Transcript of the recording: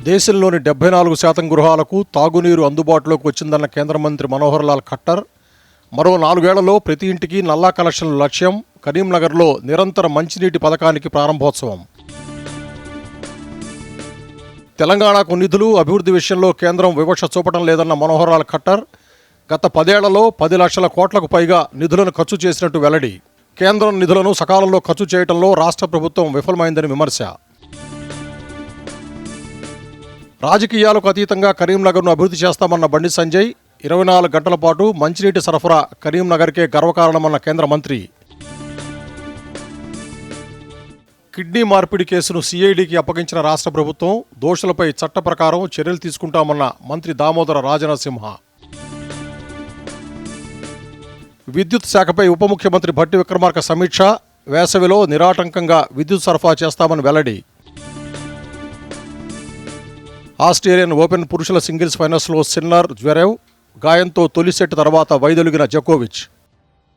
దేశంలోని 74% గృహాలకు తాగునీరు అందుబాటులోకి వచ్చిందన్న కేంద్ర మంత్రి మనోహర్ లాల్ ఖట్టర్. మరో 4 ఏళ్లలో ప్రతి ఇంటికి నల్లా కనెక్షన్ల లక్ష్యం. కరీంనగర్లో నిరంతర మంచినీటి పథకానికి ప్రారంభోత్సవం. తెలంగాణకు నిధులు, అభివృద్ధి విషయంలో కేంద్రం వివక్ష చూపడం లేదన్న మనోహర్ లాల్ ఖట్టర్. గత 10 ఏళ్లలో 10 లక్షల కోట్లకు పైగా నిధులను ఖర్చు చేసినట్టు వెల్లడి. కేంద్రం నిధులను సకాలంలో ఖర్చు చేయడంలో రాష్ట్ర ప్రభుత్వం విఫలమైందని విమర్శ. రాజకీయాలకు అతీతంగా కరీంనగర్ను అభివృద్ధి చేస్తామన్న బండి సంజయ్. 24 గంటల పాటు మంచినీటి సరఫరా కరీంనగర్కే గర్వకారణమన్న కేంద్ర మంత్రి. కిడ్నీ మార్పిడి కేసును సిఐడికి అప్పగించిన రాష్ట్ర ప్రభుత్వం. దోషులపై చట్ట ప్రకారం చర్యలు తీసుకుంటామన్న మంత్రి దామోదర రాజనరసింహ. విద్యుత్ శాఖపై ఉప ముఖ్యమంత్రి భట్టి విక్రమార్క సమీక్ష. వేసవిలో నిరాటంకంగా విద్యుత్ సరఫరా చేస్తామని వెల్లడి. ఆస్ట్రేలియన్ ఓపెన్ పురుషుల సింగిల్స్ ఫైనల్స్లో సిన్నర్, జ్వెరేవ్ గాయంతో తొలి సెట్ తర్వాత వైదొలిగిన జకోవిచ్.